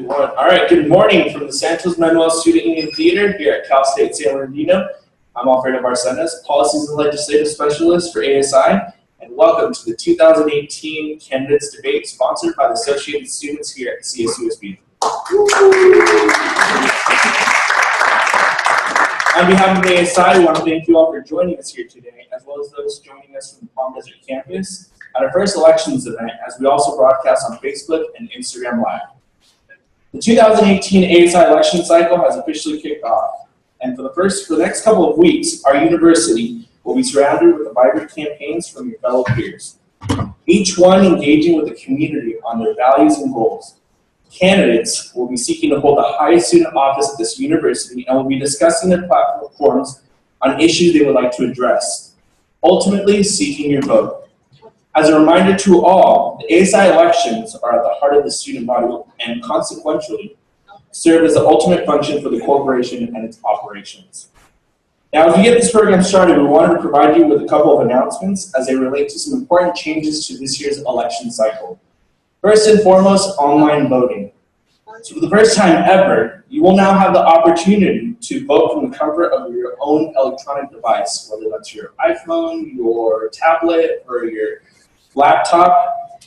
2-1. All right, good morning from the Santos Manuel Student Union Theater here at Cal State San Bernardino. I'm Alfredo Barcenas, Policies and Legislative Specialist for ASI, and welcome to the 2018 Candidates Debate sponsored by the Associated Students here at CSUSB. On behalf of ASI, I want to thank you all for joining us here today, as well as those joining us from the Palm Desert campus at our first elections event, as we also broadcast on Facebook and Instagram Live. The 2018 ASI election cycle has officially kicked off, and for the next couple of weeks, our university will be surrounded with vibrant campaigns from your fellow peers, each one engaging with the community on their values and goals. Candidates will be seeking to hold the highest student office at this university and will be discussing their platforms on issues they would like to address, ultimately seeking your vote. As a reminder to all, the ASI elections are at the heart of the student body and consequentially serve as the ultimate function for the corporation and its operations. Now, as we get this program started, we wanted to provide you with a couple of announcements as they relate to some important changes to this year's election cycle. First and foremost, online voting. So for the first time ever, you will now have the opportunity to vote from the comfort of your own electronic device, whether that's your iPhone, your tablet, or your laptop.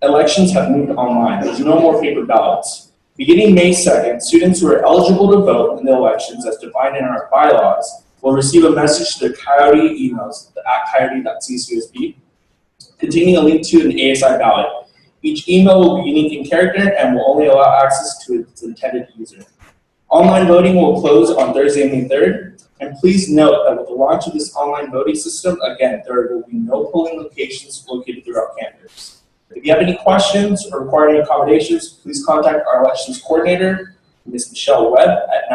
Elections have moved online. There's no more paper ballots. Beginning May 2nd, students who are eligible to vote in the elections as defined in our bylaws will receive a message to their Coyote emails, at coyote.csusb, containing a link to an ASI ballot. Each email will be unique in character and will only allow access to its intended user. Online voting will close on Thursday, May 3rd. And please note that with the launch of this online voting system, again, there will be no polling locations located throughout campus. If you have any questions or require any accommodations, please contact our elections coordinator, Ms. Michelle Webb, at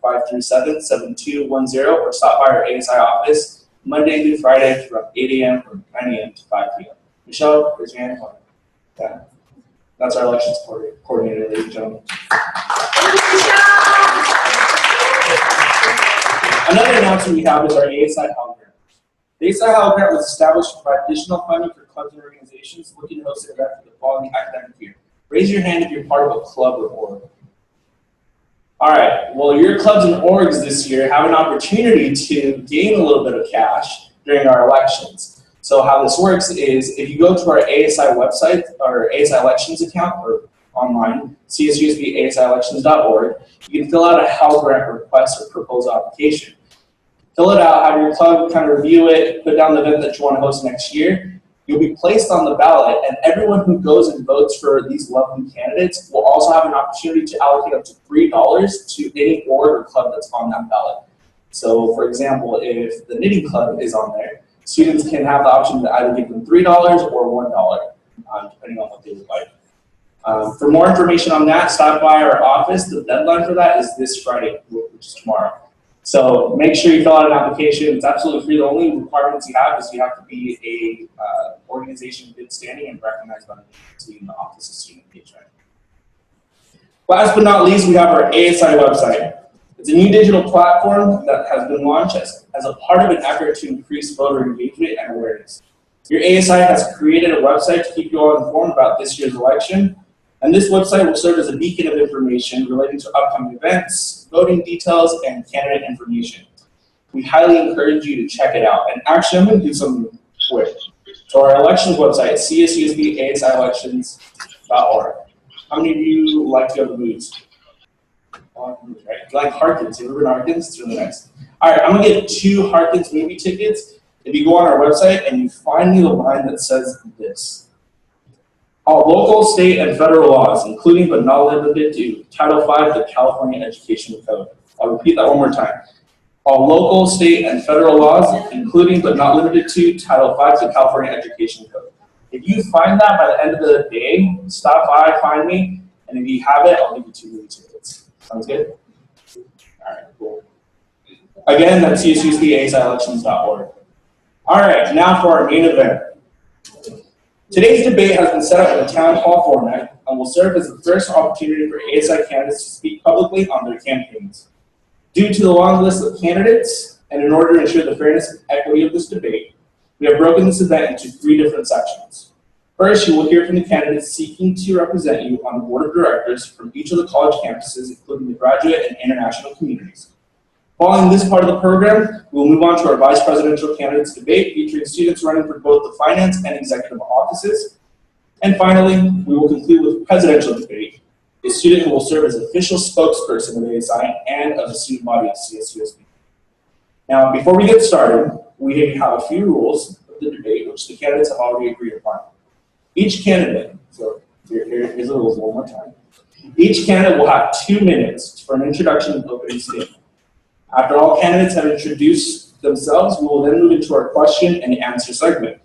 909-537-7210, or stop by our ASI office Monday through Friday from 8 a.m. from 9 a.m. to 5 p.m. Michelle, raise your hand. Yeah. That's our elections coordinator, ladies and gentlemen. Another announcement we have is our ASI Hall Grant. The ASI Hall Grant was established to provide additional funding for clubs and organizations looking to host an event for the following academic year. Raise your hand if you're part of a club or org. All right, well, your clubs and orgs this year have an opportunity to gain a little bit of cash during our elections. So how this works is if you go to our ASI website, our ASI elections account, or online, csusb.asielections.org, you can fill out a Hall Grant request or proposal application. Fill it out, have your club kind of review it, put down the event that you want to host next year. You'll be placed on the ballot, and everyone who goes and votes for these lovely candidates will also have an opportunity to allocate up to $3 to any org or club that's on that ballot. So, for example, if the knitting club is on there, students can have the option to either give them $3 or $1, depending on what they would like. For more information on that, stop by our office. The deadline for that is this Friday, which is tomorrow. So make sure you fill out an application. It's absolutely free. The only requirements you have is you have to be a organization in good standing and recognized by the Office of Student Engagement. Last but not least, we have our ASI website. It's a new digital platform that has been launched as a part of an effort to increase voter engagement and awareness. Your ASI has created a website to keep you all informed about this year's election. And this website will serve as a beacon of information relating to upcoming events, voting details, and candidate information. We highly encourage you to check it out. And actually, I'm going to do something quick. So our elections website, csusb.asielections.org. How many of you like to go to the booths? Right? You like Harkins? You ever been to Harkins? It's really nice. All right, I'm going to get 2 Harkins movie tickets. If you go on our website and you find me the line that says this: all local, state, and federal laws, including but not limited to Title V of the California Education Code. I'll repeat that one more time. All local, state, and federal laws, including but not limited to Title V of the California Education Code. If you find that by the end of the day, stop by, find me, and if you have it, I'll give you 2 movie tickets. Sounds good? All right, cool. Again, that's csusb.asielections.org. All right, now for our main event. Today's debate has been set up in a town hall format and will serve as the first opportunity for ASI candidates to speak publicly on their campaigns. Due to the long list of candidates, and in order to ensure the fairness and equity of this debate, we have broken this event into 3 different sections. First, you will hear from the candidates seeking to represent you on the board of directors from each of the college campuses, including the graduate and international communities. Following this part of the program, we will move on to our vice presidential candidates debate, featuring students running for both the finance and executive offices. And finally, we will conclude with presidential debate, a student who will serve as official spokesperson of ASI and of the student body of CSUSB. Now, before we get started, we have a few rules of the debate, which the candidates have already agreed upon. Each candidate, so here's the rules one more time. Each candidate will have 2 minutes for an introduction and opening statement. After all candidates have introduced themselves, we will then move into our question and answer segment.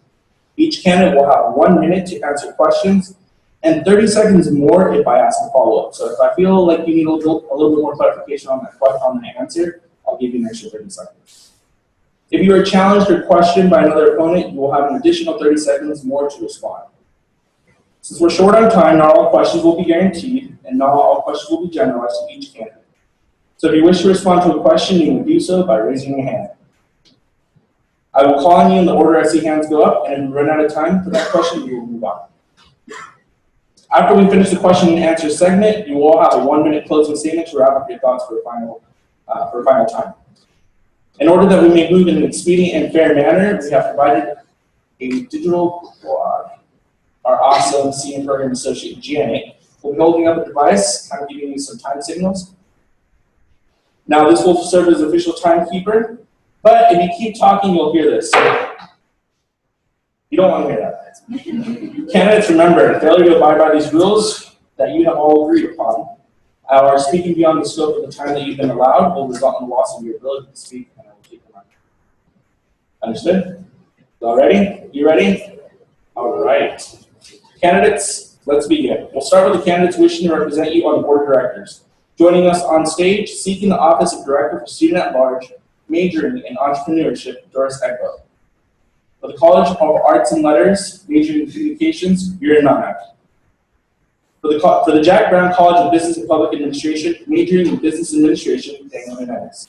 Each candidate will have 1 minute to answer questions and 30 seconds more if I ask a follow-up. So if I feel like you need a little bit more clarification on the answer, I'll give you an extra 30 seconds. If you are challenged or questioned by another opponent, you will have an additional 30 seconds more to respond. Since we're short on time, not all questions will be guaranteed, and not all questions will be generalized to each candidate. So if you wish to respond to a question, you will do so by raising your hand. I will call on you in the order I see hands go up, and if we run out of time for that question, we will move on. After we finish the question and answer segment, you will all have a 1 minute closing statement to wrap up your thoughts for a final time. In order that we may move in an expedient and fair manner, we have provided a digital blog. Our awesome senior program associate, Janet, will be holding up a device, kind of giving you some time signals. Now, this will serve as official timekeeper, but if you keep talking, you'll hear this. You don't want to hear that. Candidates, remember, failure to abide by these rules that you have all agreed upon, or speaking beyond the scope of the time that you've been allowed, will result in the loss of your ability to speak, and I will keep them on. Understood? All ready? You ready? All right. Candidates, let's begin. We'll start with the candidates wishing to represent you on the board of directors. Joining us on stage, seeking the office of Director for Student at Large, majoring in entrepreneurship, Doris Egbo. For the College of Arts and Letters, majoring in communications, Yuri Nanak. For the Jack Brown College of Business and Public Administration, majoring in business administration, Daniel Jimenez.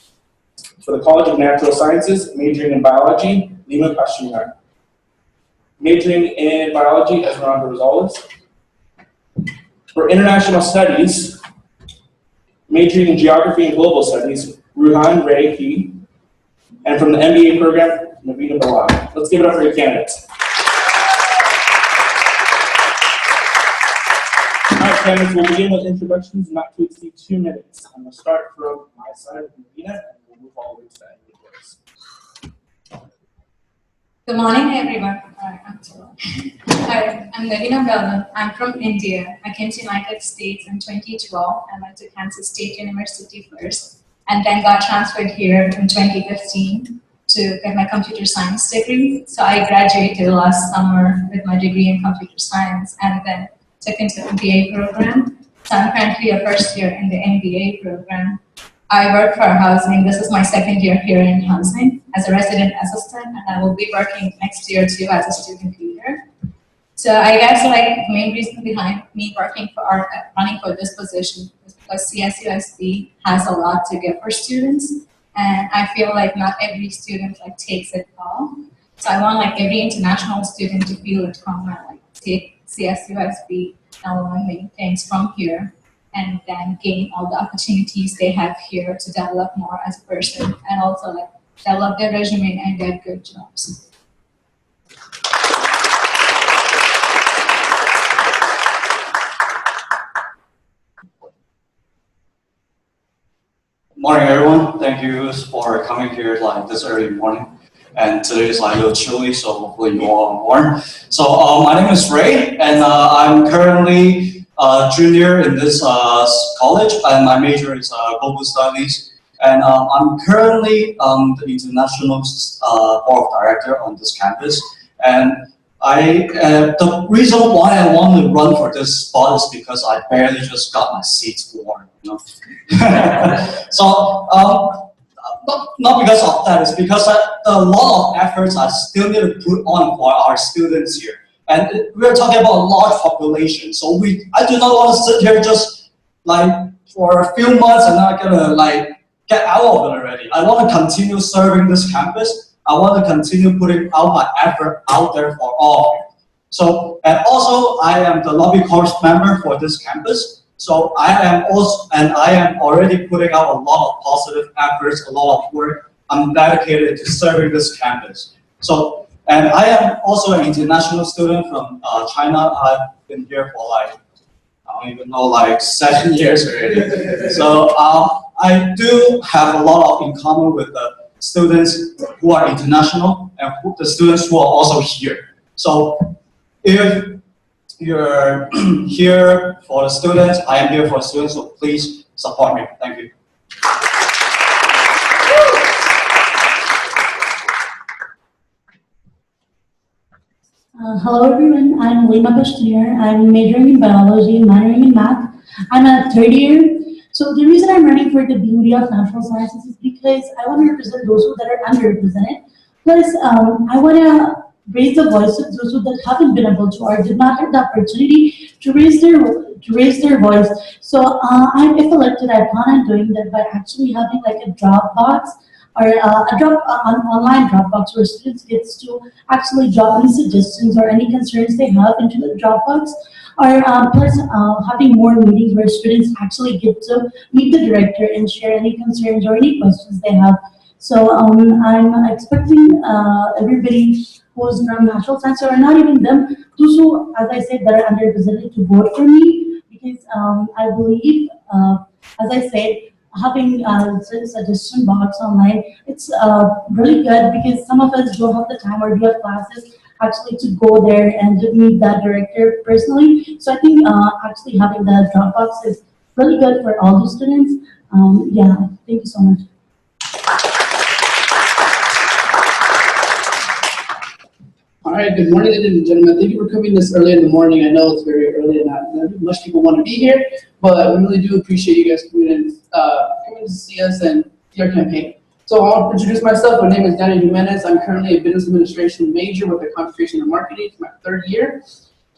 For the College of Natural Sciences, majoring in biology, Lima Pashunar. Majoring in biology, Esmeralda Rosales. For international studies, majoring in geography and global studies, Ruhan Ray He. And from the MBA program, Navina Bilal. Let's give it up for your candidates. All right, candidates, we'll begin with introductions, not to exceed 2 minutes. I'm going to start from my side of Navina, and we'll move all the way to the end of the course. Good morning, everyone. Hi, I'm Navina Bilal. I'm from India. I came to United States in 2012. I went to Kansas State University first, and then got transferred here in 2015 to get my computer science degree. So I graduated last summer with my degree in computer science, and then took into the MBA program. So I'm currently a first year in the MBA program. I work for housing. This is my second year here in housing as a resident assistant, and I will be working next year too as a student leader. So I guess the main reason behind me running for this position is because CSUSB has a lot to give for students, and I feel like not every student takes it all. So I want every international student to feel at home and take CSUSB and learn many things from here, and then gain all the opportunities they have here to develop more as a person, and also develop their resume and get good jobs. Morning, everyone. Thank you for coming here this early morning. And today is a little chilly, so hopefully you all are warm. So my name is Ray, and I'm currently a junior in this college, and my major is global studies. And I'm currently the international board of director on this campus. And the reason why I want to run for this spot is because I barely just got my seats warm, So not because of that, it's because a lot of efforts I still need to put on for our students here. And we're talking about a large population, so I do not want to sit here just for a few months and not gonna get out of it already. I want to continue serving this campus. I want to continue putting out my effort out there for all of you. So, and also I am the lobby corps member for this campus. So I am already putting out a lot of positive efforts, a lot of work. I'm dedicated to serving this campus. So, and I am also an international student from China. I've been here for like, I don't even know, like 7 years already. So I do have a lot in common with the students who are international and the students who are also here. So if you're here for the students, I am here for the students, so please support me. Thank you. Hello everyone, I'm Lima Bashir. I'm majoring in biology, minoring in math. I'm a third year. So the reason I'm running for the beauty of natural sciences is because I want to represent those that are underrepresented. Plus, I want to raise the voice of those that haven't been able to or did not have the opportunity to raise their voice. So if elected, I plan on doing that by actually having like a drop box or online Dropbox where students get to actually drop any suggestions or any concerns they have into the Dropbox, or plus having more meetings where students actually get to meet the director and share any concerns or any questions they have. So I'm expecting everybody who's from natural science, or not even them, those who, as I said, that are underrepresented, to vote for me, because I believe, as I said, having a suggestion box online, it's really good because some of us don't have the time or do have classes actually to go there and to meet that director personally. So I think actually having the Dropbox is really good for all the students. Yeah, thank you so much. All right, good morning, ladies and gentlemen. Thank you for coming this early in the morning. I know it's very early and not much people want to be here, but we really do appreciate you guys coming to see us and see our campaign. So I'll introduce myself. My name is Daniel Jimenez. I'm currently a business administration major with a concentration in marketing. It's my third year.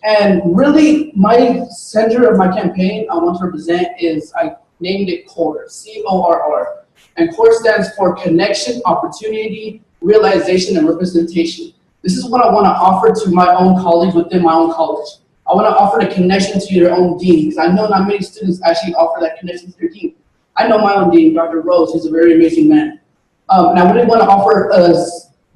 And really, my center of my campaign I want to represent is, I named it CORE, C-O-R-R. And CORE stands for Connection, Opportunity, Realization, and Representation. This is what I want to offer to my own colleagues within my own college. I want to offer the connection to your own dean, because I know not many students actually offer that connection to their dean. I know my own dean, Dr. Rose. He's a very amazing man. And I really want to offer a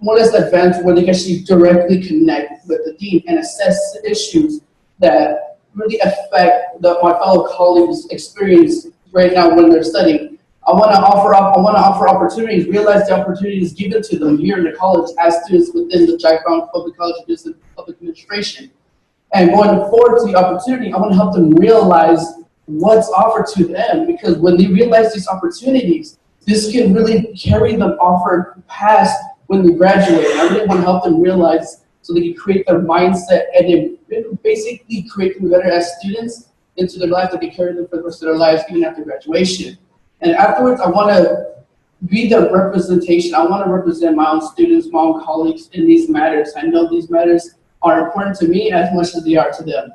more or less advanced where they can actually directly connect with the dean and assess issues that really affect my fellow colleagues' experience right now when they're studying. I want to offer opportunities, realize the opportunities given to them here in the college as students within the Jack Brown Public College of Business and Public Administration. And going forward to the opportunity, I want to help them realize what's offered to them, because when they realize these opportunities, this can really carry them offered past when they graduate. And I really want to help them realize so they can create their mindset and then basically create them better as students into their life that they carry them for the rest of their lives, even after graduation. And afterwards, I want to be the representation. I want to represent my own students, my own colleagues in these matters. I know these matters are important to me as much as they are to them.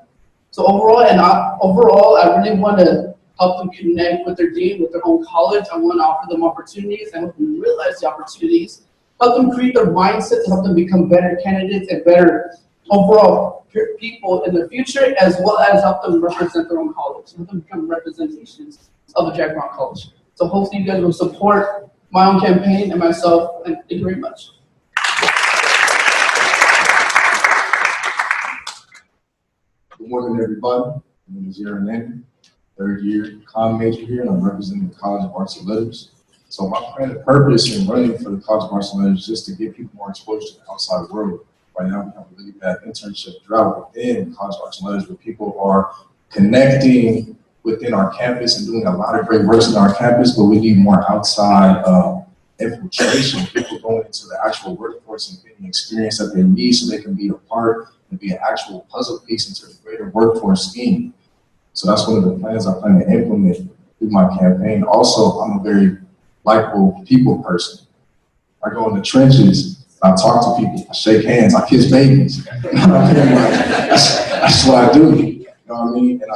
So overall, I really want to help them connect with their dean, with their own college. I want to offer them opportunities and help them realize the opportunities, help them create their mindset to help them become better candidates and better overall people in the future, as well as help them represent their own college, help them become representations of the Jack Brown College. So hopefully you guys will support my own campaign and myself, and thank you very much. Good morning, everybody. My name is Aaron Andy, third year comm major here, and I'm representing the College of Arts and Letters. So my plan and purpose in running for the College of Arts and Letters is just to give people more exposure to the outside world. Right now, we have a really bad internship drought within College of Arts and Letters, where people are connecting within our campus and doing a lot of great work in our campus, but we need more outside infiltration, people going into the actual workforce and getting experience that they need so they can be a part and be an actual puzzle piece into the greater workforce scheme. So that's one of the plans I plan to implement through my campaign. Also, I'm a very likable people person. I go in the trenches, I talk to people, I shake hands, I kiss babies. That's what I do. You know what I mean? And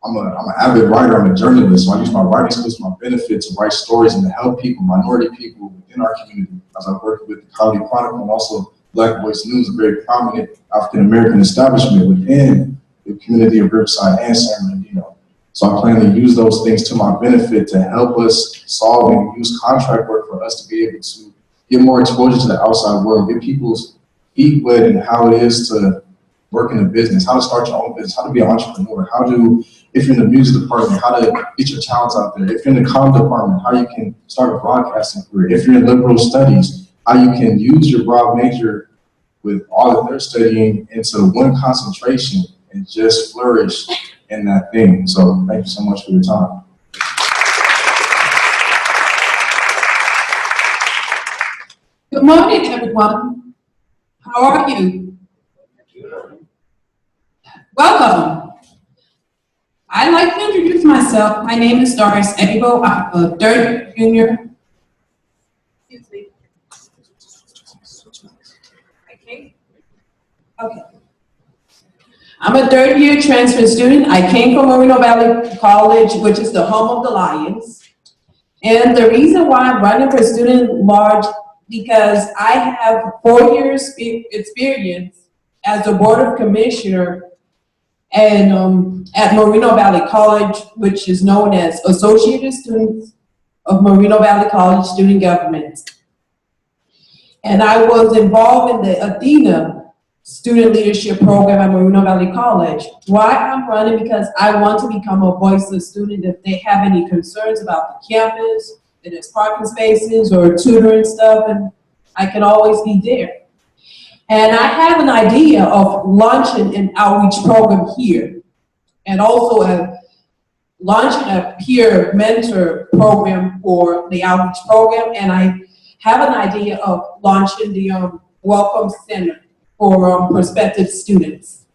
I'm an avid writer, I'm a journalist, so I use my writing skills to my benefit to write stories and to help people, minority people within our community, as I work with the County Chronicle and also Black Voice News, a very prominent African-American establishment within the community of Riverside and San Bernardino. So I plan to use those things to my benefit to help us solve and use contract work for us to be able to get more exposure to the outside world, get people's feet wet in how it is to work in a business, how to start your own business, how to be an entrepreneur, if you're in the music department, how to get your talents out there. If you're in the comm department, how you can start a broadcasting career. If you're in liberal studies, how you can use your broad major with all that they're studying into one concentration and just flourish in that thing. So thank you so much for your time. Good morning, everyone. How are you? Welcome. I'd like to introduce myself. My name is Doris Edibo. I'm a third junior. Excuse me. Okay. I'm a third year transfer student. I came from Moreno Valley College, which is the home of the Lions. And the reason why I'm running for student at large, because I have 4 years experience as a board of commissioner and at Moreno Valley College, which is known as Associated Students of Moreno Valley College Student Government. And I was involved in the Athena Student Leadership Program at Moreno Valley College. Why I'm running? Because I want to become a voiceless student if they have any concerns about the campus, if there's parking spaces or tutoring stuff, and I can always be there. And I have an idea of launching an outreach program here, and also launching a peer mentor program for the outreach program. And I have an idea of launching the Welcome Center for prospective students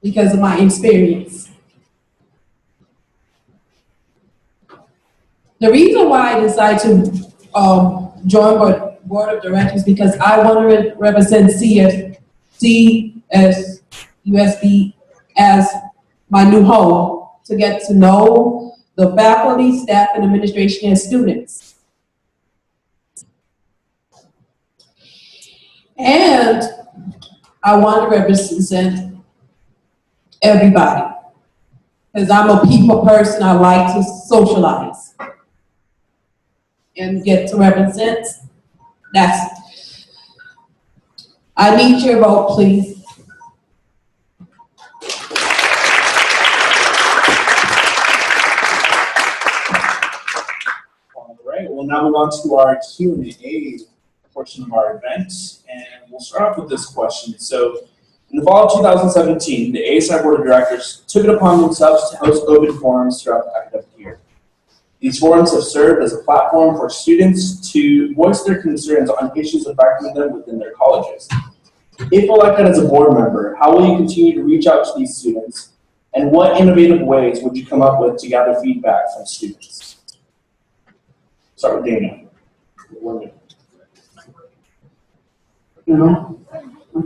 because of my experience. The reason why I decided to join the board of directors because I want to represent CSUSB as my new home to get to know the faculty, staff, and administration and students. And I want to represent everybody because I'm a people person. I like to socialize and get to represent. I need your vote, please. All right, we'll now move on to our Q&A portion of our event, and we'll start off with this question. So, in the fall of 2017, the ASI Board of Directors took it upon themselves to host open forums throughout the academic year. These forums have served as a platform for students to voice their concerns on issues affecting them within their colleges. If elected as a board member, how will you continue to reach out to these students, and what innovative ways would you come up with to gather feedback from students? Start with Dana. No?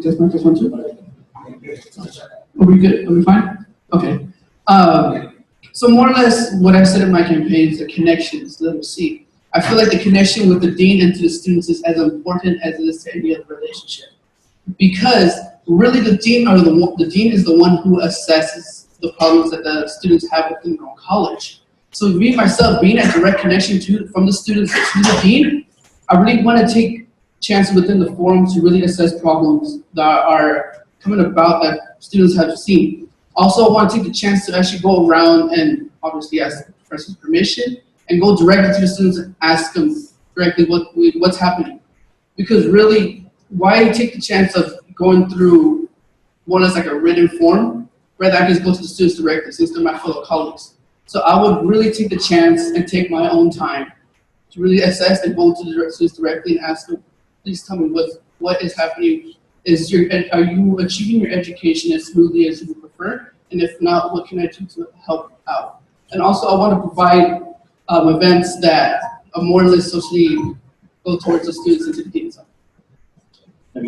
Just one, two? Are we good? Are we fine? Okay. So more or less what I said in my campaign is the connections, let them see. I feel like the connection with the dean and to the students is as important as it is to any other relationship. Because really the dean is the one who assesses the problems that the students have within their own college. So me, myself, being a direct connection from the students to the dean, I really want to take chances within the forum to really assess problems that are coming about that students have seen. Also, I want to take the chance to actually go around and obviously ask the professor's permission and go directly to the students and ask them directly what's happening. Because really, why take the chance of going through more or less like a written form, rather I can just go to the students directly since they're my fellow colleagues. So I would really take the chance and take my own time to really assess and go to the students directly and ask them, please tell me what is happening. Are you achieving your education as smoothly as you would prefer? And if not, what can I do to help out? And also I want to provide events that are more or less socially go towards the students and to the deans. I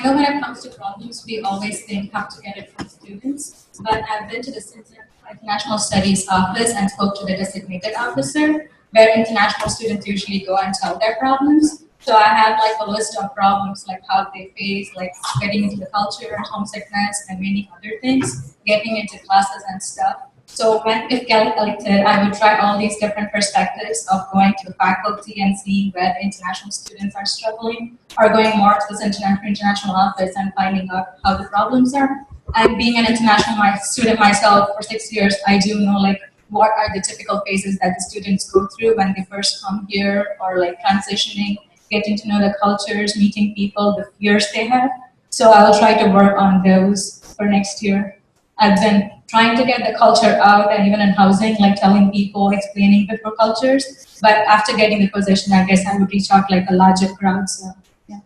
know when it comes to problems, we always think how to get it from students, but I've been to the Center for International Studies office and spoke to the designated officer, where international students usually go and tell their problems. So I had like a list of problems, like how they face, like getting into the culture, homesickness, and many other things, getting into classes and stuff. So if elected, I would try all these different perspectives of going to the faculty and seeing where the international students are struggling, or going more to this international office and finding out how the problems are. And being an international student myself for 6 years, I do know like what are the typical phases that the students go through when they first come here, or like transitioning, getting to know the cultures, meeting people, the fears they have. So I'll try to work on those for next year. I've been trying to get the culture out, and even in housing, like telling people, explaining different cultures. But after getting the position, I guess I would reach out like a larger crowd. So yeah.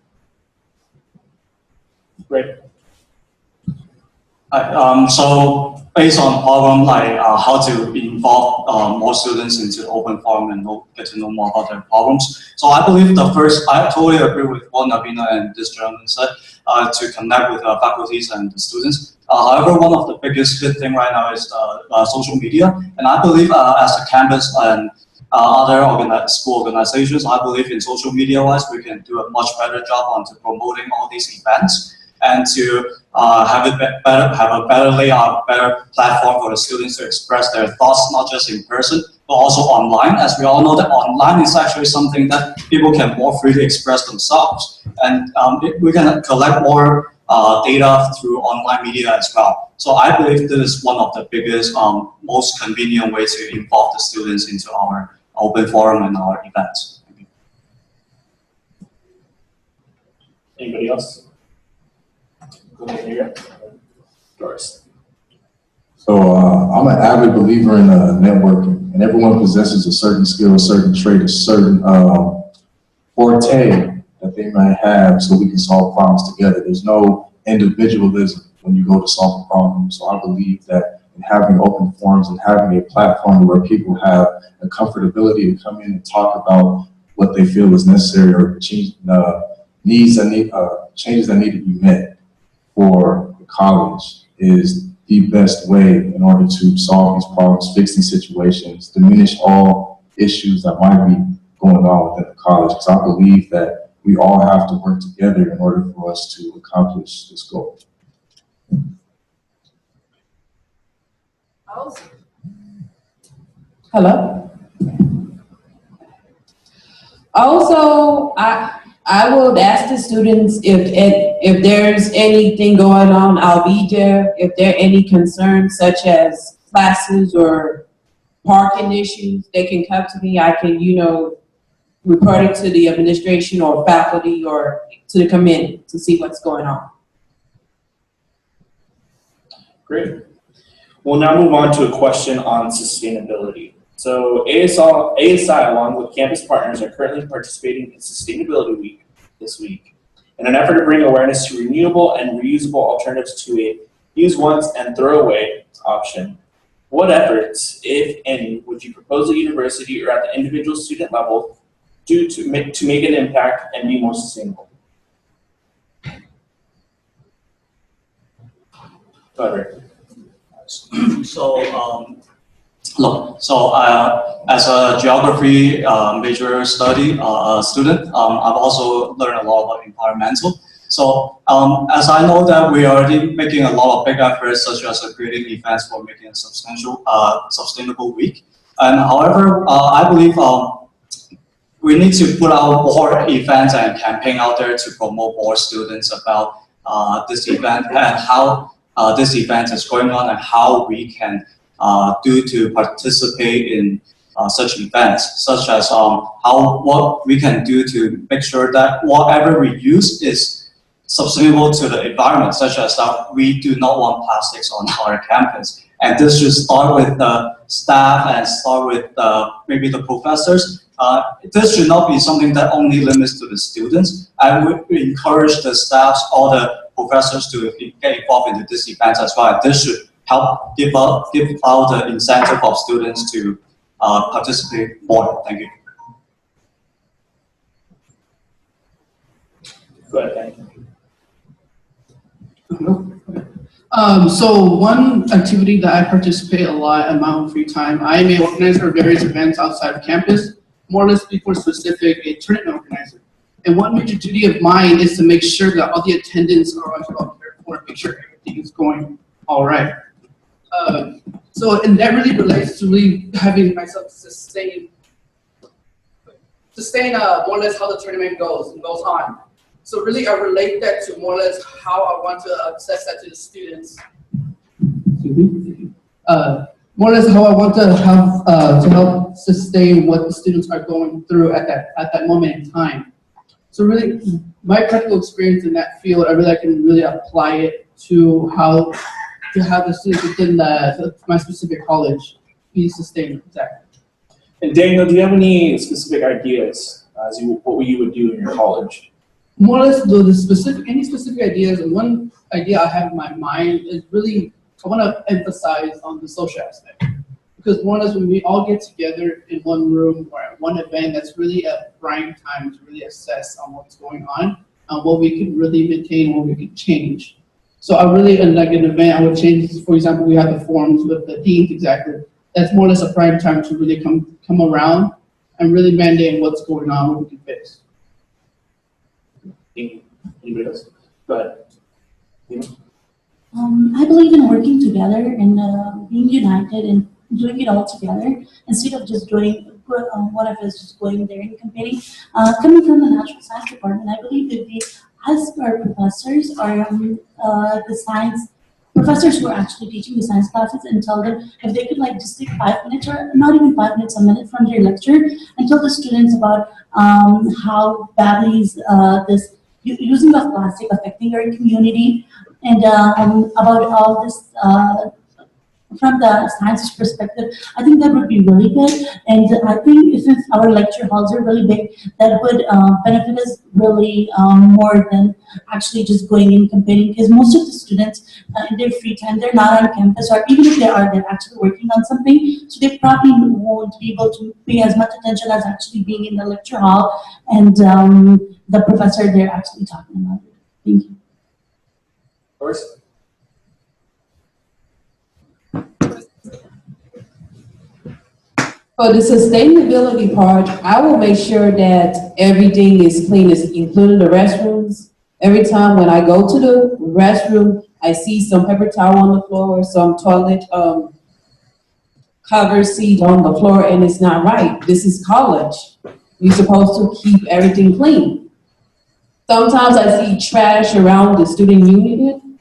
Great. So based on problem like how to involve more students into open forum and get to know more about their problems. So I believe I totally agree with what Navina and this gentleman said, to connect with faculties and the students. However, one of the biggest hit thing right now is social media. And I believe as a campus and other school organizations, I believe in social media wise, we can do a much better job on to promoting all these events, and to have a better layout, better platform for the students to express their thoughts, not just in person, but also online. As we all know that online is actually something that people can more freely express themselves. And we can collect more data through online media as well. So I believe this is one of the biggest, most convenient way to involve the students into our open forum and our events. Anybody else? Go ahead here. Doris. So I'm an avid believer in networking, and everyone possesses a certain skill, a certain trait, a certain forte that they might have, so we can solve problems together. There's no individualism when you go to solve a problem. So I believe that in having open forums and having a platform where people have the comfortability to come in and talk about what they feel is necessary, or changes that need to be met for the college, is the best way in order to solve these problems, fix these situations, diminish all issues that might be going on within the college. Because I believe that we all have to work together in order for us to accomplish this goal. Hello? Also, I would ask the students if there's anything going on, I'll be there. If there are any concerns such as classes or parking issues, they can come to me. I can, report it to the administration or faculty or to the committee to see what's going on. Great. We'll now move on to a question on sustainability. So ASI, along with campus partners, are currently participating in Sustainability Week this week in an effort to bring awareness to renewable and reusable alternatives to a use once and throw away option. What efforts, if any, would you propose at university or at the individual student level to make an impact and be more sustainable? Go ahead, Rick. As a geography major student, I've also learned a lot about environmental. So as I know that we are already making a lot of big efforts, such as creating events for making a sustainable week. And however, I believe we need to put out more events and campaign out there to promote more students about this event and how this event is going on and how we can do to participate in such events, such as what we can do to make sure that whatever we use is sustainable to the environment, such as that we do not want plastics on our campus. And this should start with the staff and start with maybe the professors. This should not be something that only limits to the students. I would encourage the staffs, all the professors to get involved into this event as well. And this should help give out the incentive of students to participate more. Thank you. Go ahead, thank you. So one activity that I participate a lot in my own free time, I am an organizer of various events outside of campus. more or less be more specific, a tournament organizer. And one major duty of mine is to make sure that all the attendants are well cared for, make sure everything is going all right. And that really relates to really having myself sustain more or less how the tournament goes and goes on. So really I relate that to more or less how I want to assess that to the students. More or less how I want to have to help sustain what the students are going through at that moment in time. So really, my practical experience in that field, I can really apply it to how to have the students within my specific college be sustained. Exactly. And Daniel, do you have any specific ideas as what you would do in your college? More or less, any specific ideas, and one idea I have in my mind is really, I want to emphasize on the social aspect. Because more or less when we all get together in one room or at one event, that's really a prime time to really assess on what's going on and what we can really maintain, what we can change. So I really, like an event, I would change, for example, we have the forums with the deans, exactly. That's more or less a prime time to really come around and really mandate what's going on, what we can fix. Anybody else? Go ahead. I believe in working together and being united and doing it all together instead of just doing one of us just going there and competing. Coming from the natural science department, I believe that we ask our professors or the science professors who are actually teaching the science classes and tell them if they could just take 5 minutes or not even 5 minutes, a minute from their lecture and tell the students about how badly is this using of plastic affecting our community and about all this from the science perspective. I think that would be really good, and I think since our lecture halls are really big, that would benefit us really more than actually just going and competing, because most of the students in their free time, they're not on campus, or even if they are, they're actually working on something, so they probably won't be able to pay as much attention as actually being in the lecture hall and the professor they're actually talking about it. Thank you. Of course. For the sustainability part, I will make sure that everything is clean, including the restrooms. Every time when I go to the restroom, I see some paper towel on the floor, some toilet cover seat on the floor, and it's not right. This is college. You're supposed to keep everything clean. Sometimes I see trash around the student union.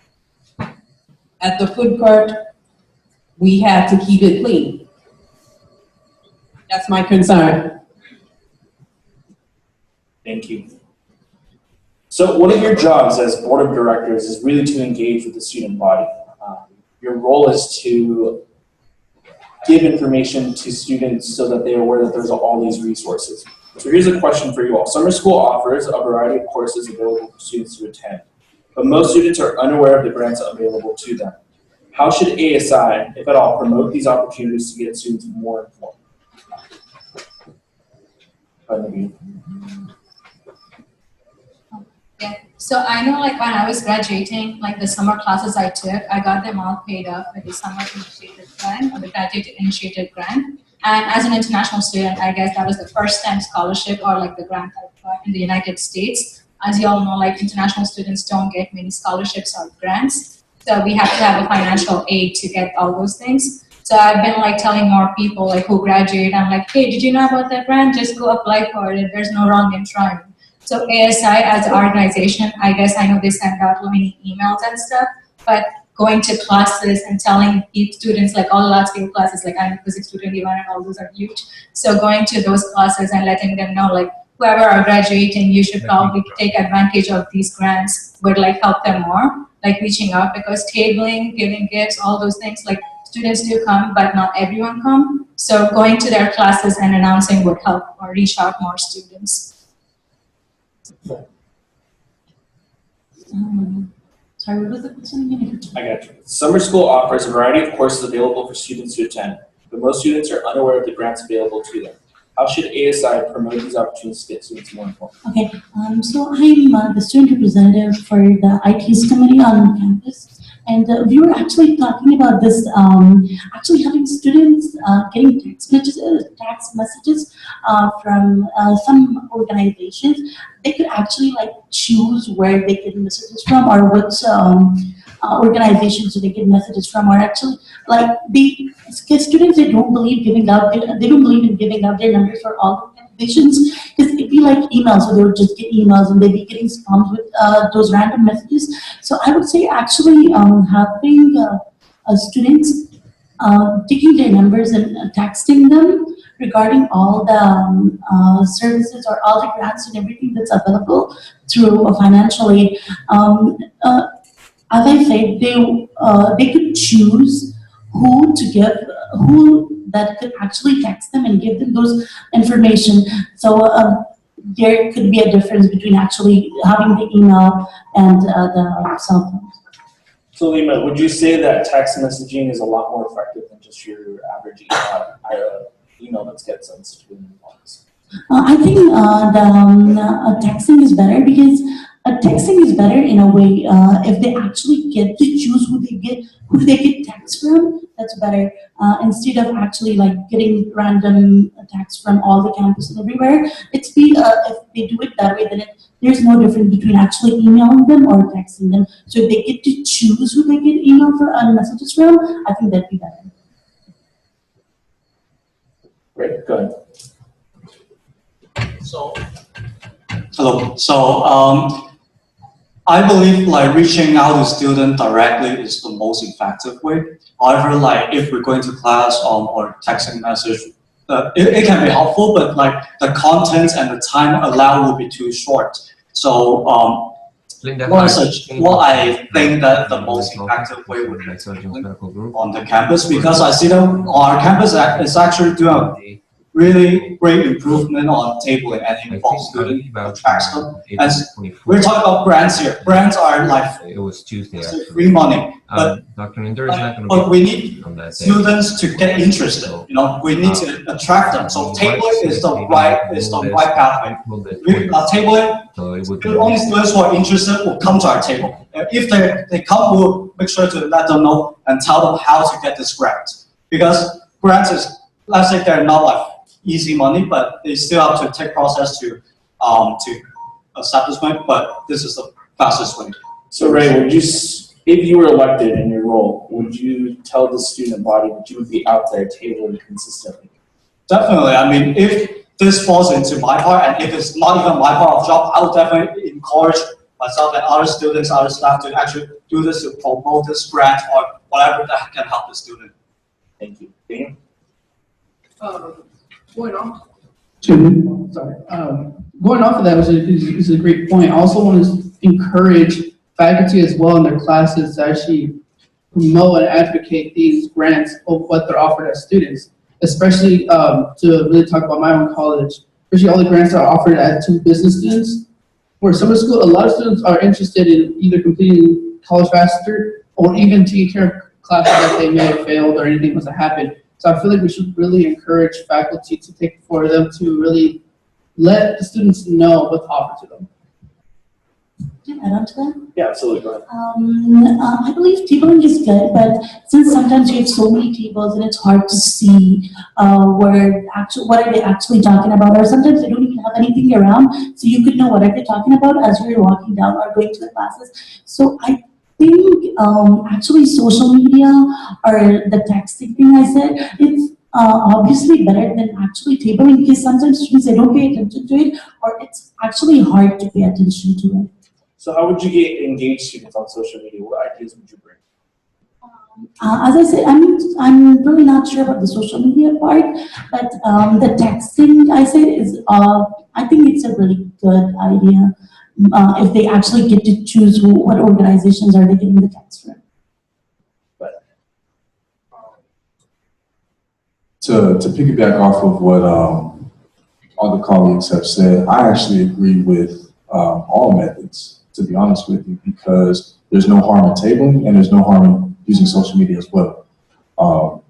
At the food court, we have to keep it clean. That's my concern. Thank you. So one of your jobs as board of directors is really to engage with the student body. Your role is to give information to students so that they are aware that there's all these resources. So here's a question for you all. Summer school offers a variety of courses available for students to attend, but most students are unaware of the grants available to them. How should ASI, if at all, promote these opportunities to get students more informed? Yeah, so I know when I was graduating, the summer classes I took, I got them all paid up with the summer initiative grant or the graduate initiative grant. And as an international student, I guess that was the first time scholarship or the grant I got in the United States. As you all know, international students don't get many scholarships or grants. So we have to have a financial aid to get all those things. So I've been telling more people who graduate, I'm hey, did you know about that grant? Just go apply for it. There's no wrong in trying. So ASI as an organization, I guess I know they send out many emails and stuff, but going to classes and telling students all the large scale classes, I'm a physics 221 and all those are huge. So going to those classes and letting them know whoever are graduating, you should probably take advantage of these grants would help them more, reaching out, because tabling, giving gifts, all those things, students do come, but not everyone come. So going to their classes and announcing would help or reach out more students. Sorry, what was the question again? I got you. Summer school offers a variety of courses available for students to attend, but most students are unaware of the grants available to them. How should ASI promote these opportunities to get students more informed? Okay, so I'm the student representative for the IT's committee on campus. And we were actually talking about this, actually having students getting text messages from some organizations. They could actually like choose where they get messages from, or what organizations do they get messages from, or actually like students, they don't believe giving out, they don't believe in giving out their numbers for all organizations, because it'd be like emails, so they would just get emails and they'd be getting spammed with those random messages. So I would say actually having students taking their numbers and texting them regarding all the services or all the grants and everything that's available through financial aid. As I said, they could choose who to give, who that could actually text them and give them those information. So there could be a difference between actually having the email and the cell phone. So Lima, would you say that text messaging is a lot more effective than just your average email that gets sent to students? I think texting is better, because texting is better in a way. If they actually get to choose who they get texts from, that's better. Instead of actually like getting random texts from all the campus and everywhere. If they do it that way, then there's no difference between actually emailing them or texting them. So if they get to choose who they get email messages from, I think that'd be better. Great, go ahead. So, hello. So, I believe like reaching out to students directly is the most effective way. However, like if we're going to class or texting message, it can be helpful, but like the content and the time allowed will be too short. So, what I think that the most effective way would be on the campus, because I see that our campus is actually doing really great improvement on tabling and involve student attracts them. And we're talking about grants here. Grants are like free money, but we need students to get interested. You know, we need to attract them. So tabling is the right pathway. Tabling, only students who are interested will come to our table. If they come, we'll make sure to let them know and tell them how to get this grant. Because grants is, let's say they're not like easy money, but they still have to take process to establishment, but this is the fastest way. So Ray, would you, if you were elected in your role, would you tell the student body that you would be out there tabling consistently? Definitely. I mean, if this falls into my part, and if it's not even my part of job, I would definitely encourage myself and other students, other staff to actually do this to promote this grant or whatever that can help the student. Thank you. Daniel? Going off of that is a great point. I also want to encourage faculty as well in their classes to actually promote and advocate these grants of what they're offered as students, especially to really talk about my own college, especially all the grants that are offered to business students. For summer school, a lot of students are interested in either completing college faster or even taking care of classes that they may have failed or anything must have happened. So I feel like we should really encourage faculty to take for them to really let the students know what's offered to them. Can I add on to that? Yeah, absolutely. Go ahead. I believe tabling is good, but since sometimes you have so many tables and it's hard to see what are they actually talking about, or sometimes they don't even have anything around, so you could know what are they talking about as you're walking down or going to the classes. So I think actually social media or the texting thing I said, it's obviously better than actually tabling, because sometimes students, they don't pay attention to it, or it's actually hard to pay attention to it. So how would you get engaged students on social media? What ideas would you bring? As I said, I'm really not sure about the social media part, but the texting I said is, I think it's a really good idea. If they actually get to choose what organizations are they getting the text from. But to piggyback off of what all the colleagues have said, I actually agree with all methods, to be honest with you, because there's no harm in tabling and there's no harm in using social media as well.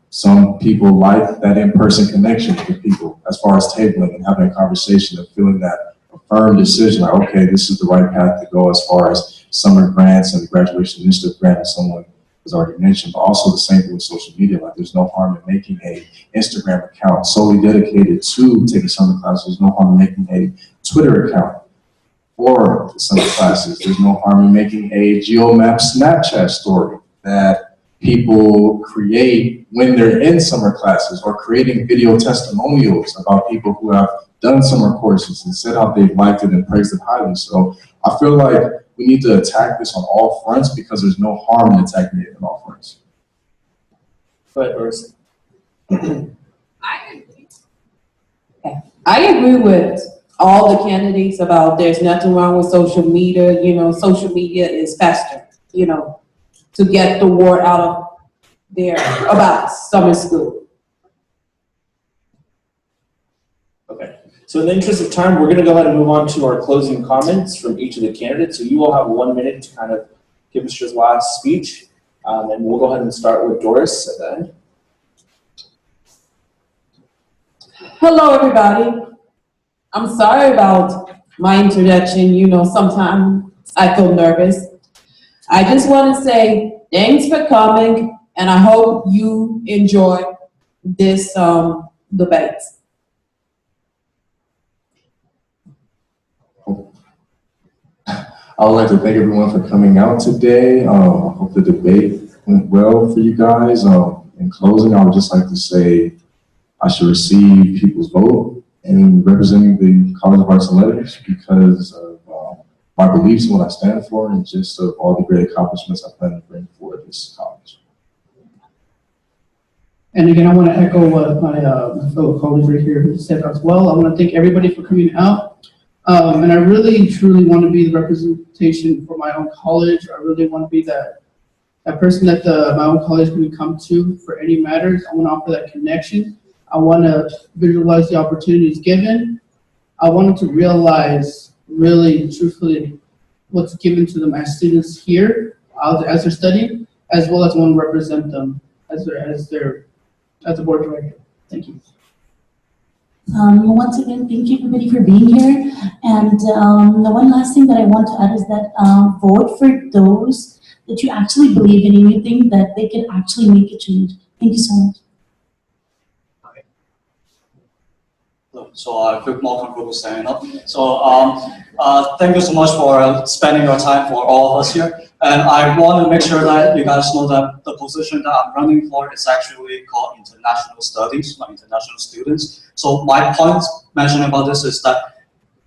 Some people like that in-person connection with people as far as tabling and having a conversation and feeling that firm decision, like, okay, this is the right path to go as far as summer grants and the graduation initiative grant and someone as already mentioned, but also the same thing with social media. Like there's no harm in making a Instagram account solely dedicated to taking summer classes. There's no harm in making a Twitter account for the summer classes. There's no harm in making a GeoMap Snapchat story that people create when they're in summer classes, or creating video testimonials about people who have done summer courses and said how they've liked it and praised it highly. So I feel like we need to attack this on all fronts because there's no harm in attacking it on all fronts. Go ahead, Doris. I agree with all the candidates about there's nothing wrong with social media. You know, social media is faster, you know, to get the word out of there about summer school. Okay. So in the interest of time, we're going to go ahead and move on to our closing comments from each of the candidates. So you all have 1 minute to kind of give us your last speech. And we'll go ahead and start with Doris at the end. Hello, everybody. I'm sorry about my introduction. You know, sometimes I feel nervous. I just want to say thanks for coming, and I hope you enjoy this debate. I would like to thank everyone for coming out today. I hope the debate went well for you guys. In closing, I would just like to say I should receive people's vote in representing the College of Arts and Letters because of my beliefs and what I stand for, and just of all the great accomplishments I plan to bring for this college. And again, I want to echo what my fellow colleagues right here said as well. I want to thank everybody for coming out. And I really, truly want to be the representation for my own college. I really want to be that person that my own college can come to for any matters. I want to offer that connection. I want to visualize the opportunities given. I wanted to realize, really, truthfully, what's given to them as students here, as they're studying, as well as want to represent them as a board director. Thank you. Once again, thank you everybody for being here. And the one last thing that I want to add is that vote for those that you actually believe in and you think that they can actually make a change. Thank you so much. So I feel more comfortable standing up. So thank you so much for spending your time for all of us here. And I want to make sure that you guys know that the position that I'm running for is actually called international studies, not international students. So my point mentioning about this is that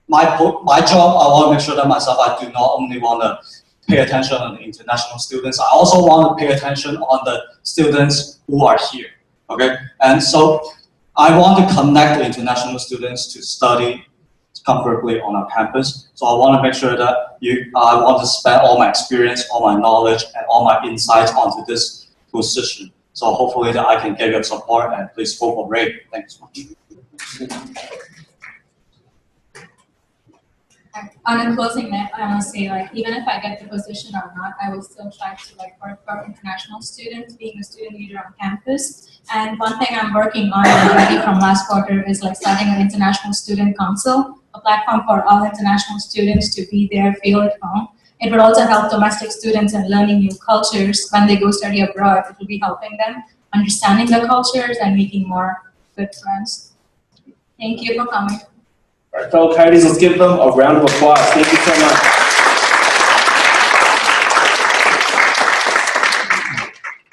my job, I want to make sure that myself, I do not only want to pay attention on the international students, I also want to pay attention on the students who are here, okay? And so I want to connect the international students to study comfortably on our campus. So I want to make sure that I want to spend all my experience, all my knowledge, and all my insights onto this position. So hopefully that I can get your support, and please vote for Ray. Thanks so much. On a closing note, I want to say, like, even if I get the position or not, I will still try to work for international students, being a student leader on campus. And one thing I'm working on already from last quarter is starting an international student council, a platform for all international students to be there, feel at home. It would also help domestic students in learning new cultures when they go study abroad. It will be helping them understanding the cultures and making more good friends. Thank you for coming. All right, fellow Coyotes, let's give them a round of applause. Thank you so much.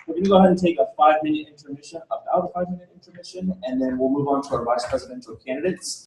We're going to go ahead and take a 5-minute intermission, about a 5-minute intermission, and then we'll move on to our vice presidential candidates.